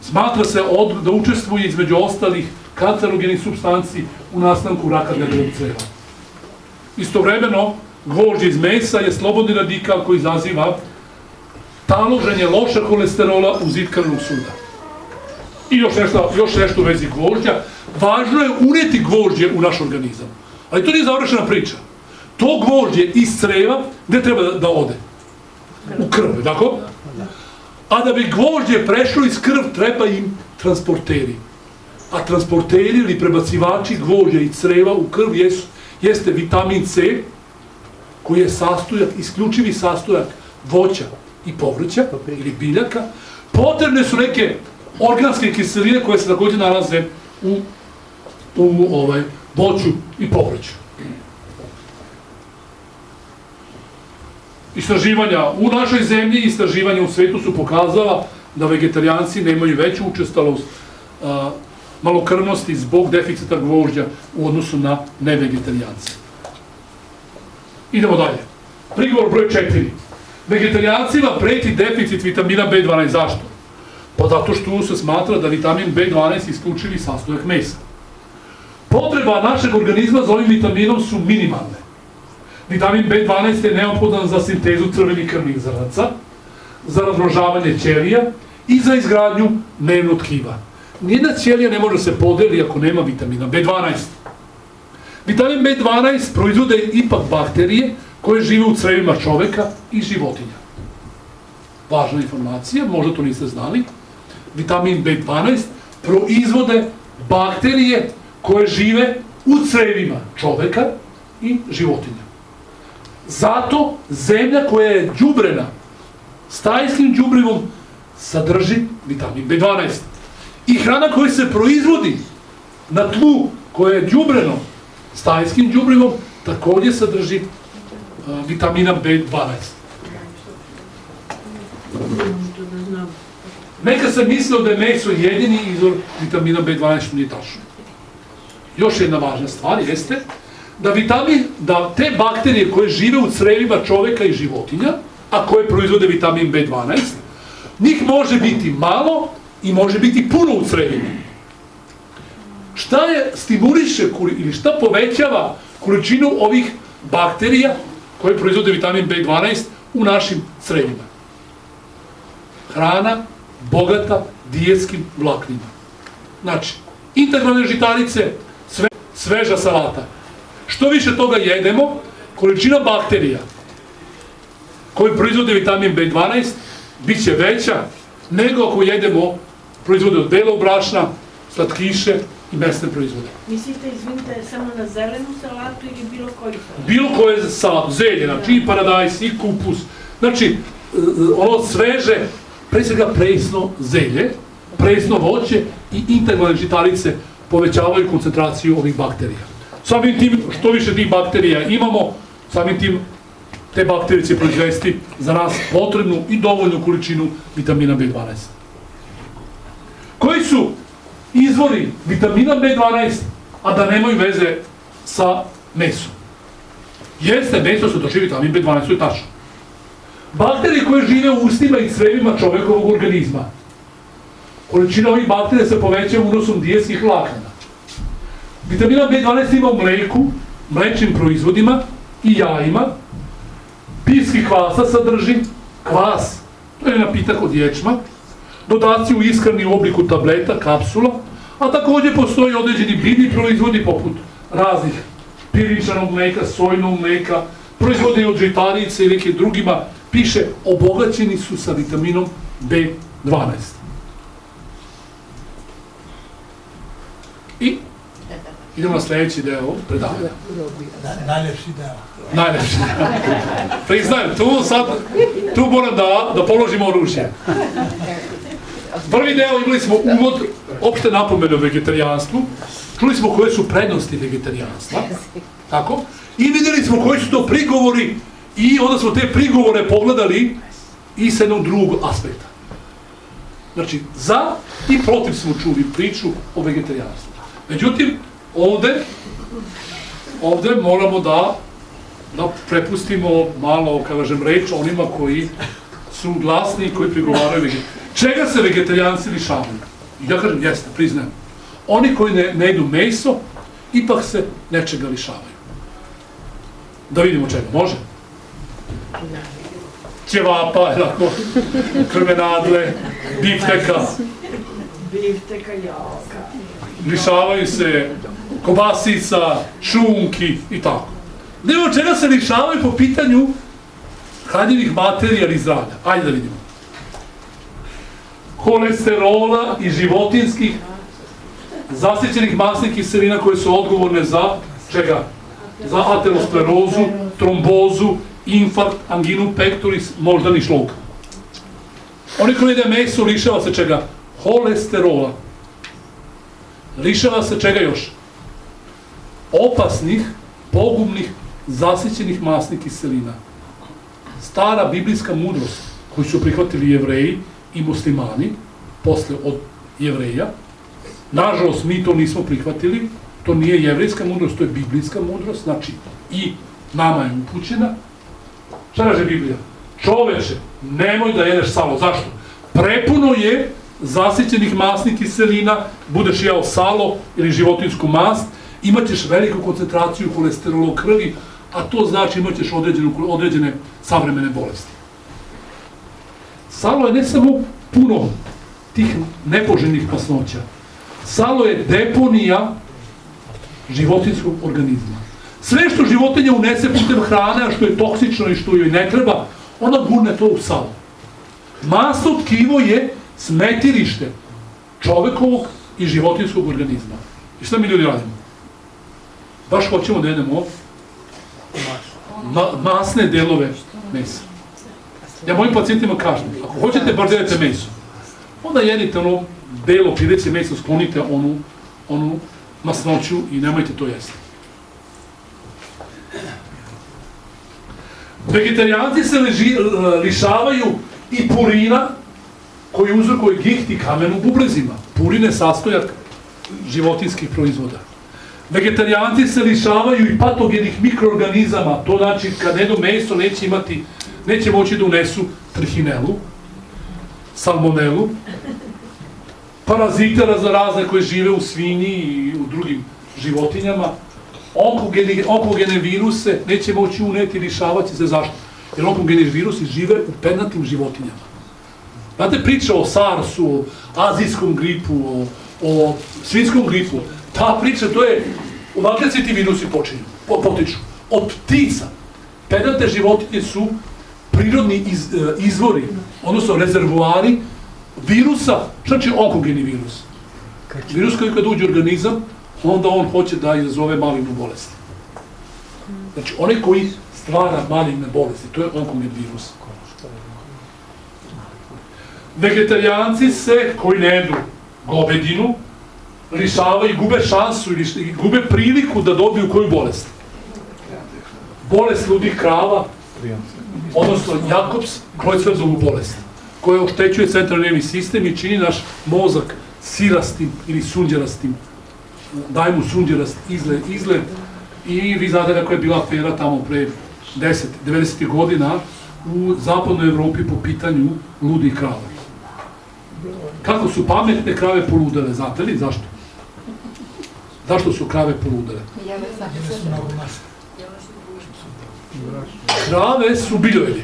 Smatra se da učestvuje između ostalih kancerogenih supstanci u nastanku raka debelog creva. Istovremeno, gvožđe iz mesa je slobodni radikal koji izaziva taloženje loša holesterola u zid krvnog suda. I još nešto u vezi gvožđa. Važno je unijeti gvožđe u naš organizam. Ali to nije završena priča. To gvožđe iz creva, gde treba da ode? U krv, tako? A da bi gvožđe prešlo iz krv, treba im transporteri. A transporteri ili prebacivači gvožđa iz creva u krv jeste vitamin C, koji je isključivi sastojak voća i povrća ili biljaka. Potrebne su neke organske kiseline koje se također nalaze u voću i povrću. Istraživanja u našoj zemlji i istraživanja u svetu su pokazala da vegetarijanci nemaju veću učestalost malokrvnosti zbog deficita gvožđa u odnosu na nevegetarijance. Idemo dalje. Prigovor broj 4. Vegetarijancima preti deficit vitamina B12. Zašto? Pa zato što se smatra da vitamin B12 isključivi sastojak mesa. Potreba našeg organizma za ovim vitaminom su minimalne. Vitamin B12 je neophodan za sintezu crvenih krvnih zrnaca, za razmnožavanje ćelija i za izgradnju nervnog tkiva. Nijedna ćelija ne može se podeli ako nema vitamina B12. Vitamin B12 proizvode ipak bakterije koje žive u crevima čoveka i životinja. Važna informacija, možda to niste znali. Vitamin B12 proizvode bakterije koje žive u crevima čoveka i životinja. Zato zemlja koja je đubrena stajskim đubrivom sadrži vitamin B12. I hrana koja se proizvodi na tlu koje je đubreno stajskim đubrivom također sadrži vitamina B12. Neka sam mislio da je meso jedini izvor vitamina B12, što nije tačno. Još jedna važna stvar jeste da te bakterije koje žive u crevima čoveka i životinja, a koje proizvode vitamin B12, njih može biti malo i može biti puno u crevima. Šta stimuliše ili šta povećava količinu ovih bakterija koje proizvode vitamin B12 u našim crevima? Hrana bogata dijetskim vlaknima. Znači, integralne žitarice, sveža salata. Što više toga jedemo, količina bakterija koji proizvode vitamin B12 bit će veća nego ako jedemo proizvode od belog brašna, slatkiše i mesne proizvode. Mislite, izvinite, samo na zelenu salatu ili bilo koju salatu? Bilo koje salatu, zelje, znači i paradajs, i kupus, znači ono sveže, pre svega presno zelje, presno voće i integralne žitarice povećavaju koncentraciju ovih bakterija. Samim tim, što više tih bakterija imamo, samim tim te bakterije će proizvesti za nas potrebnu i dovoljnu količinu vitamina B12. Koji su izvori vitamina B12, a da nemaju veze sa mesom? Jeste, meso sadrži vitamin B12, to je tačno. Bakterije koje žive u ustima i crevima čovekovog organizma. Količina ovih bakterija se povećava unosom dijetskih vlakana. Vitamina B12 ima u mleku, mlečnim proizvodima i jajima. Pivski kvasa sadrži, kvas, to je napitak od ječma, dodaci u ishrani u obliku tableta, kapsula, a također postoji određeni biljni proizvodi poput raznih pirinčanog mleka, sojnog mleka, proizvodi od žitarice i neke drugima, piše obogaćeni su sa vitaminom B12. I idemo na sljedeći deo predavanja. Najlepši deo. Najlepši. Priznajem, tu moram da položimo oružje. Prvi deo imali smo uvod, opšte napomene o vegetarijanstvu, čuli smo koje su prednosti vegetarijanstva, tako? I vidjeli smo koji su to prigovori i onda smo te prigovore pogledali i s jednog drugog aspekta. Znači, za i protiv smo čuli priču o vegetarijanstvu. Međutim, ovde moramo da prepustimo malo, kažem, reč onima koji su glasni i koji prigovaraju vegetarijanstvu. Čega se vegetarijanci lišavaju? Ja kažem, jeste, priznajem. Oni koji ne jedu meso, ipak se nečega lišavaju. Da vidimo čega, može? Ćevapa, krmenadle, bifteka. Bifteka, jaka. Lišavaju se kobasica, šunki i tako. Da vidimo čega se lišavaju po pitanju hranjivih materija ili zdravlja. Ajde da vidimo. Kolesterola i životinskih zasićenih masnih kiselina koje su odgovorne za čega? Za aterosklerozu, trombozu, infarkt, anginu pectoris, moždani šlog. Oni koji jede meso lišava se čega? Kolesterola. Lišava se čega još? Opasnih, pogubnih, zasićenih masnih kiselina. Stara biblijska mudrost koju su prihvatili Jevreji i muslimani, posle od Jevreja. Nažalost, mi to nismo prihvatili, to nije jevrejska mudrost, to je biblijska mudrost, znači i nama je upućena. Šta kaže Biblija? Čoveče, nemoj da jedeš salo. Zašto? Prepuno je zasićenih masnih kiselina, budeš jeo salo ili životinsku mast, imaćeš veliku koncentraciju kolesterola u krvi, a to znači imaćeš određene savremene bolesti. Salo je ne samo puno tih nepoželjnih masnoća. Salo je deponija životinskog organizma. Sve što životinja unese putem hrane, a što je toksično i što joj ne treba, ona gurne to u salo. Masno tkivo je smetilište čovekovog i životinskog organizma. I šta mi ljudi radimo? Baš hoćemo da jedemo masne delove mesa. Ja mojim pacijentima kažem, ako hoćete bar da jedete meso, onda jedite ono belo pileće meso, sklonite onu masnoću i nemojte to jesti. Vegetarijanci se lišavaju i purina koji uzrokuje giht i kamen u bubrezima. Purin je sastojak životinskih proizvoda. Vegetarijanci se lišavaju i patogenih mikroorganizama, to znači kad jedu meso neće moći da unesu trihinelu, salmonelu, parazite razne koje žive u svinji i u drugim životinjama, onkogene viruse neće moći uneti, lišavati se. Zašto? Jer onkogeni virusi žive u pernatnim životinjama. Znate, priča o SARS-u, o azijskom gripu, o svinskom gripu, ta priča, to je, odakle svi ti virusi potiču? Od ptica. Pedate životinje su prirodni izvori, odnosno rezervoari virusa. Šta će onkogeni virus? Virus koji kad uđe u organizam, onda on hoće da izazove malignu bolest. Znači, onaj koji stvara maligne bolesti, to je onkogen virus. Vegetarijanci se, koji ne jedu govedinu, lišavaju, gube šansu i gube priliku da dobiju koju bolest? Bolest ludih krava, odnosno Jakobs-Creutzfeldtovu bolest, koja oštećuje centralni nervni sistem i čini naš mozak sirastim ili sunđerastim. Daje mu sunđerast izgled i vi znate kako je bila afera tamo pre 90. godina u zapadnoj Evropi po pitanju ludih krava. Kako su pametne krave poludele, znate li zašto? Zašto su krave poludele? Krave su biljojede.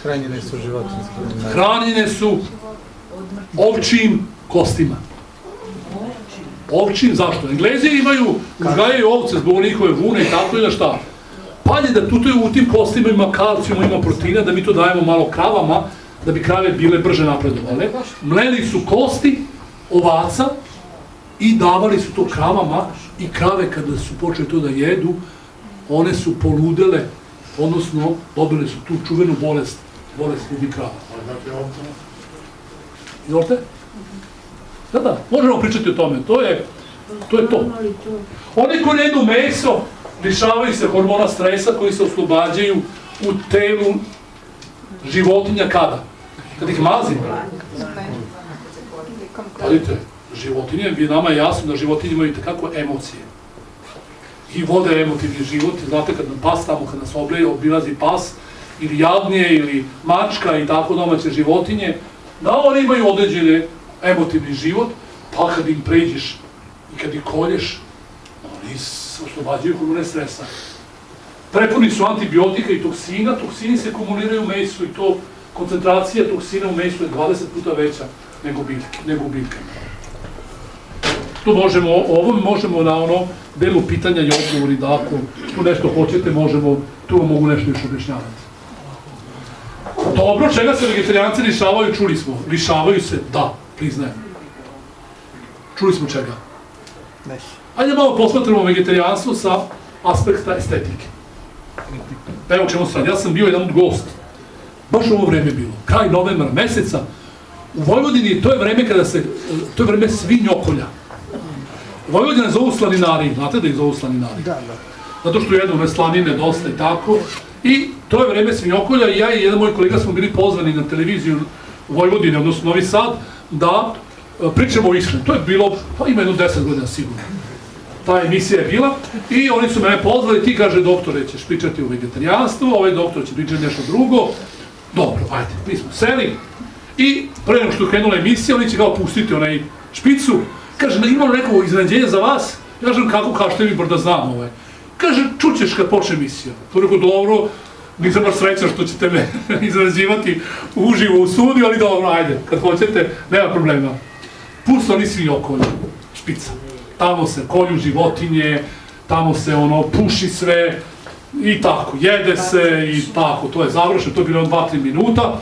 Hranjene su životinjskim. Hranjene su ovčijim kostima. Ovčijim, zašto? Englezi imaju, uzgajaju ovce zbog njihove vune i tako i da šta. Palje da u tim kostima ima kalcijuma, ima proteina, da mi to dajemo malo kravama, da bi krave bile brže napredovale. Mleli su kosti ovaca i davali su to kravama i krave kada su počeli to da jedu, one su poludele, odnosno dobile su tu čuvenu bolest ludih krava. Izvolite? Da, možemo pričati o tome, to je to. Oni koji ne jedu meso, lišavaju se hormona stresa koji se oslobađaju u telu životinja kada? Kad ih mazimo. Vidite, životinje, nama je jasno da životinje imaju takako emocije. I vode emotivni život, znate kad nam pas tamo, kad nas obilazi pas, ili jagnje, ili mačka i tako domaće životinje, da oni imaju određene emotivni život, pa kad im pređeš i kad ih kolješ, oni oslobađaju hormone stresa. Prepuni su antibiotika i toksina, toksini se kumuliraju u mesu i to koncentracija toksina u mesu je 20 puta veća nego u biljkama. Ovo možemo na ono delu pitanja i odgovori, da ako tu nešto hoćete, tu vam mogu nešto još objašnjavati. Dobro, čega se vegetarijanci lišavaju, čuli smo. Lišavaju se, da, priznajem. Čuli smo čega. Ajde malo posmatramo vegetarijanstvo sa aspekta estetike. Evo o čemu sad, ja sam bio jedan od gosta. Baš ovo vreme bilo, kraj novembra meseca. U Vojvodini to je vreme to je vreme svinjokolja. Vojvodina zovu slaninari, znate da ih zovu slaninari? Da. Zato što jedu ove slanine dosta i tako. I to je vreme svinjokolja i ja i jedan moj kolega smo bili pozvani na televiziju Vojvodine, odnosno Novi Sad, da pričamo o ishrani. To je bilo, pa ima jedno 10 godina sigurno. Ta emisija je bila i oni su mene pozvali, ti kaže doktore ćeš pričati o vegetarijanstvu, ovaj doktor će pričati nešto drugo. Dobro, ajde, mi smo seli i pre nego što je krenula emisija, oni će kao pustiti onaj špicu. Kaže, imamo neko iznenađenje za vas? Ja kažem, kako kažete mi bar da znam ovaj. Kaže, čućeš kad počne emisija. To rekao, dobro, nisam baš srećan što ćete me izrađivati uživo u studiju, ali dobro, ajde, kad hoćete, nema problema. Pusto oni svi okolje, špica. Tamo se kolju životinje, tamo se puši sve i tako, jede se i tako, to je završeno, to je bilo 2-3 minuta